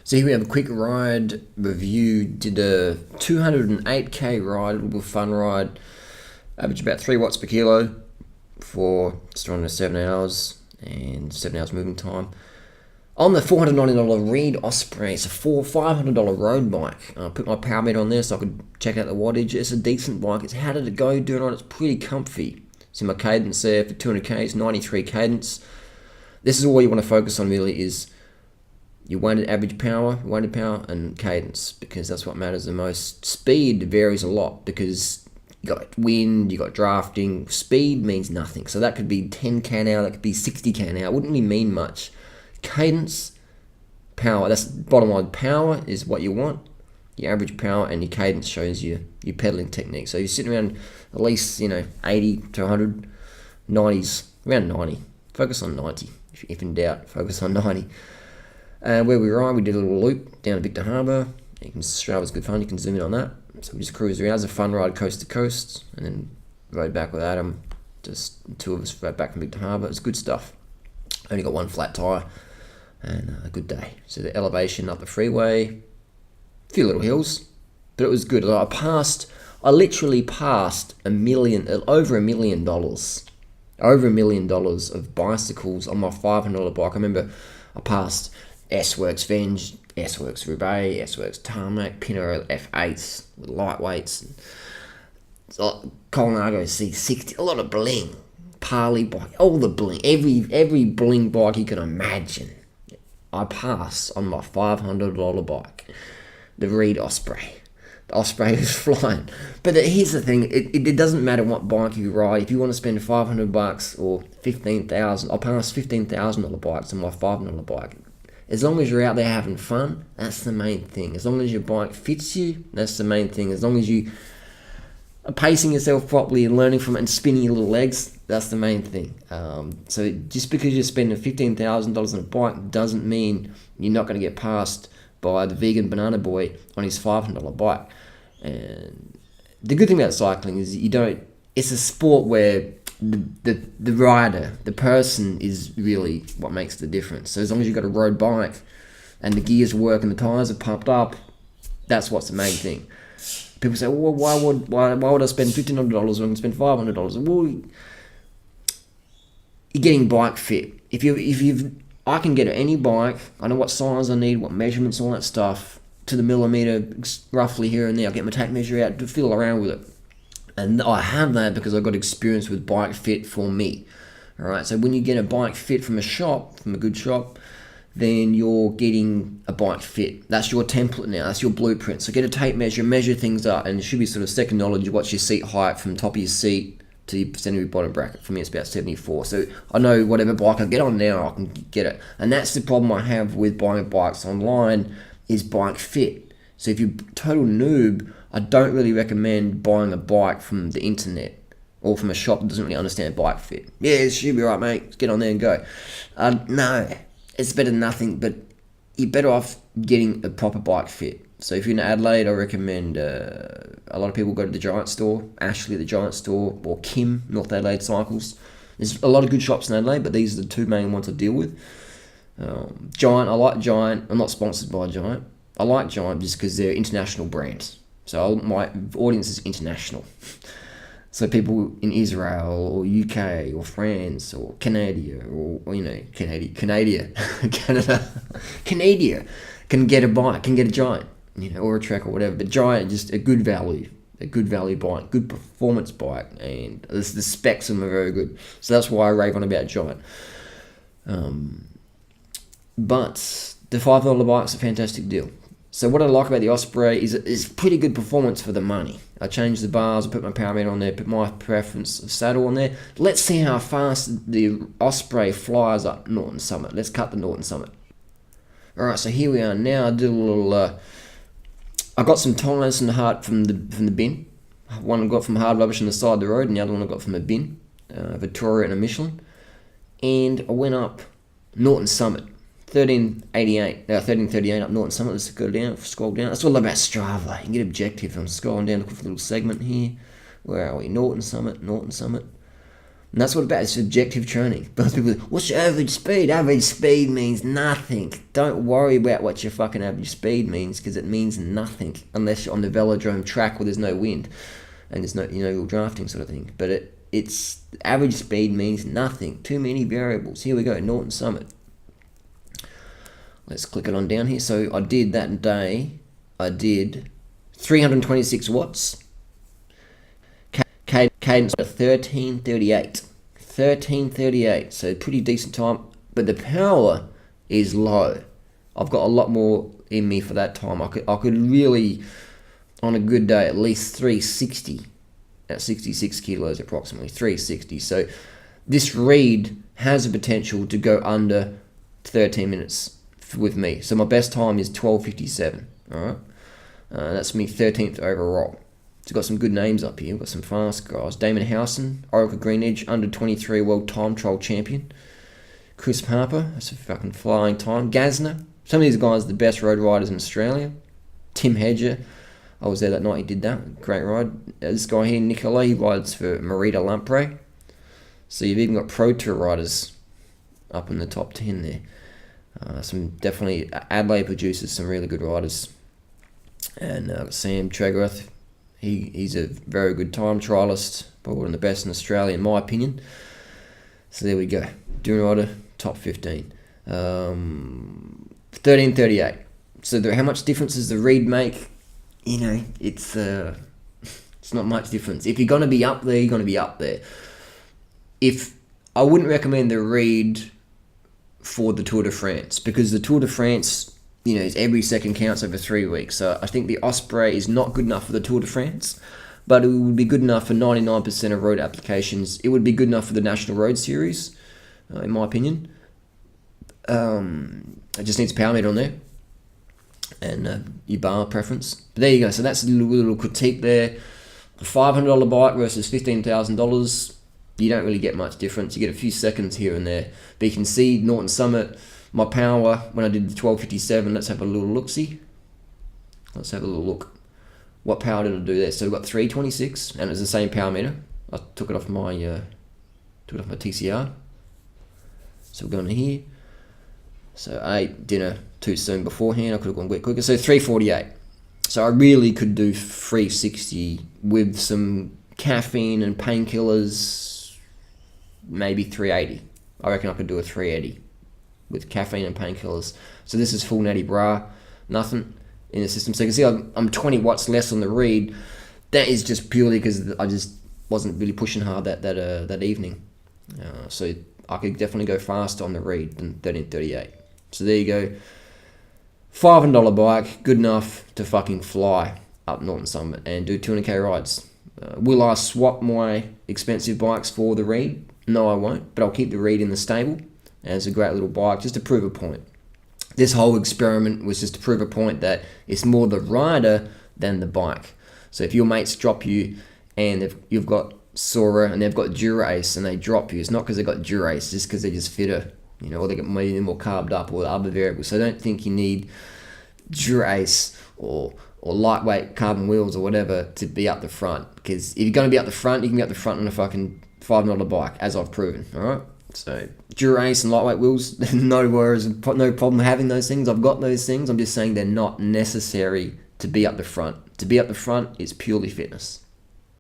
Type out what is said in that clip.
So here we have a quick ride review. Did a 208k ride, a little fun ride. Average about 3 watts per kilo for just under 7 hours and 7 hours moving time. On the $490 Reed Osprey, it's a $500 road bike. I put my power meter on there so I could check out the wattage. It's a decent bike. It's how did it go doing on? It's pretty comfy. See my cadence there for 200k, it's 93 cadence. This is all you want to focus on really is your weighted average power, weighted power, and cadence, because that's what matters the most. Speed varies a lot because you got wind, you got drafting. Speed means nothing. So that could be 10k an hour, that could be 60k an hour. It wouldn't really mean much. Cadence, power, that's bottom line. Power is what you want. Your average power, and your cadence shows you your pedaling technique. So you're sitting around at least 80 to 100, 90s, around 90. Focus on 90. If in doubt, focus on 90. Where we ride, we did a little loop down to Victor Harbour. You can Strava's good fun. You can zoom in on that. So we just cruised around. It was a fun ride coast to coast, and then rode back with Adam. Just two of us rode back from Victor Harbour. It was good stuff. Only got one flat tyre, and a good day. So the elevation up the freeway, a few little hills, but it was good. I literally passed over $1 million of bicycles on my $500 bike. I remember I passed S-Works Venge, S-Works Roubaix, S-Works Tarmac, Pinot F8s with lightweights, Colnago C60, a lot of bling, Parley bike, all the bling, every bling bike you can imagine. I passed on my $500 bike, the Reed Osprey. The Osprey was flying. But here's the thing, it doesn't matter what bike you ride. If you want to spend $500 or $15,000, I'll pass $15,000 bikes on my $500 bike. As long as you're out there having fun, that's the main thing. As long as your bike fits you, that's the main thing. As long as you are pacing yourself properly and learning from it and spinning your little legs, that's the main thing. So just because you're spending $15,000 on a bike doesn't mean you're not going to get passed by the vegan banana boy on his $500 bike. And the good thing about cycling is it's a sport where the rider, the person is really what makes the difference. So as long as you've got a road bike and the gears work and the tyres are pumped up, that's what's the main thing. People say, well, why would I spend $1,500 when I can spend $500? Well, you're getting bike fit. I can get any bike. I know what size I need, what measurements, all that stuff, to the millimeter, roughly here and there. I get my tape measure out to fiddle around with it. And I have that because I got experience with Bike Fit for me. All right. So when you get a bike fit from a good shop, then you're getting a bike fit. That's your template now. That's your blueprint. So get a tape measure, measure things up, and it should be sort of second knowledge. What's your seat height from the top of your seat to the center of your bottom bracket? For me, it's about 74. So I know whatever bike I get on now, I can get it. And that's the problem I have with buying bikes online is Bike Fit. So if you're a total noob, I don't really recommend buying a bike from the internet or from a shop that doesn't really understand Bike Fit. Yeah, it should be right, mate. Let's get on there and go. No, it's better than nothing, but you're better off getting a proper Bike Fit. So if you're in Adelaide, I recommend a lot of people go to the Giant Store, Ashley at the Giant Store, or Kim, North Adelaide Cycles. There's a lot of good shops in Adelaide, but these are the two main ones I deal with. Giant, I like Giant. I'm not sponsored by Giant. I like Giant just because they're international brands. So my audience is international. So people in Israel or UK or France or Canada or Canada can get a bike, can get a Giant, or a Trek or whatever. But Giant is just a good value bike, good performance bike, and the specs of them are very good. So that's why I rave on about Giant. But the $5 bike's a fantastic deal. So what I like about the Osprey is it's pretty good performance for the money. I changed the bars, I put my power meter on there, put my preference of saddle on there. Let's see how fast the Osprey flies up Norton Summit. Let's cut the Norton Summit. Alright, so here we are now. I did a little... I got some tyres from the bin. One I got from Hard Rubbish on the side of the road, and the other one I got from a bin, a Victoria and a Michelin. And I went up Norton Summit. 1338 up Norton Summit. Let's go down, scroll down. That's what I love about Strava. You can get objective. I'm scrolling down, look for a little segment here. Where are we? Norton Summit. And that's what about subjective training. Most people, what's your average speed? Average speed means nothing. Don't worry about what your fucking average speed means, because it means nothing unless you're on the velodrome track where there's no wind and there's no, you're drafting sort of thing. But it's average speed means nothing. Too many variables. Here we go, Norton Summit. Let's click it on down here. So I did that day. I did 326 watts. Cadence 1338. 1338. So pretty decent time. But the power is low. I've got a lot more in me for that time. I could really, on a good day, at least 360. At 66 kilos approximately. 360. So this read has a potential to go under 13 minutes with me. So my best time is 12:57. Alright. That's me 13th overall. So we've got some good names up here. We've got some fast guys. Damon Howson, Oracle Greenedge, under 23 world time trial champion. Chris Harper, that's a fucking flying time. Gazner, some of these guys are the best road riders in Australia. Tim Hedger, I was there that night, he did that. Great ride. This guy here, Nicola, he rides for Merida Lampre. So you've even got Pro Tour riders up in the top 10 there. Some definitely, Adelaide produces some really good riders. And Sam Tregarth, he's a very good time trialist, probably one of the best in Australia in my opinion. So there we go. Dune Rider, top 15. 13:38. So how much difference does the read make? It's not much difference. If you're going to be up there, you're going to be up there. I wouldn't recommend the read for the Tour de France, because the Tour de France, every second counts over 3 weeks. So I think the Osprey is not good enough for the Tour de France, but it would be good enough for 99% of road applications. It would be good enough for the National Road Series, in my opinion. It just needs a power meter on there and your bar preference. But there you go. So that's a little critique there. A $500 bike versus $15,000. You don't really get much difference. You get a few seconds here and there. But you can see Norton Summit, my power when I did the 12:57. Let's have a little look-see. Let's have a little look. What power did I do there? So we've got 326, and it's the same power meter. I took it off my TCR. So we're going to here. So I ate dinner too soon beforehand. I could have gone a bit quicker. So 348. So I really could do 360 with some caffeine and painkillers. Maybe 380. I reckon I could do a 380 with caffeine and painkillers. So this is full natty bra, nothing in the system. So you can see I'm 20 watts less on the read. That is just purely because I just wasn't really pushing hard that evening. So I could definitely go faster on the read than 13:38. So there you go. $500 bike, good enough to fucking fly up Norton Summit and do 200k rides. Will I swap my expensive bikes for the read? No, I won't, but I'll keep the read in the stable. And it's a great little bike just to prove a point. This whole experiment was just to prove a point that it's more the rider than the bike. So if your mates drop you and you've got Sora and they've got Dura-Ace and they drop you, it's not because they've got Dura-Ace, it's just because they're just fitter, or they get maybe more carved up or other variables. So I don't think you need Dura-Ace or lightweight carbon wheels or whatever to be up the front. Because if you're going to be up the front, you can be up the front on a fucking $500 bike, as I've proven, alright? So Dura-Ace and lightweight wheels, no worries, no problem having those things. I've got those things. I'm just saying they're not necessary to be up the front. To be up the front is purely fitness.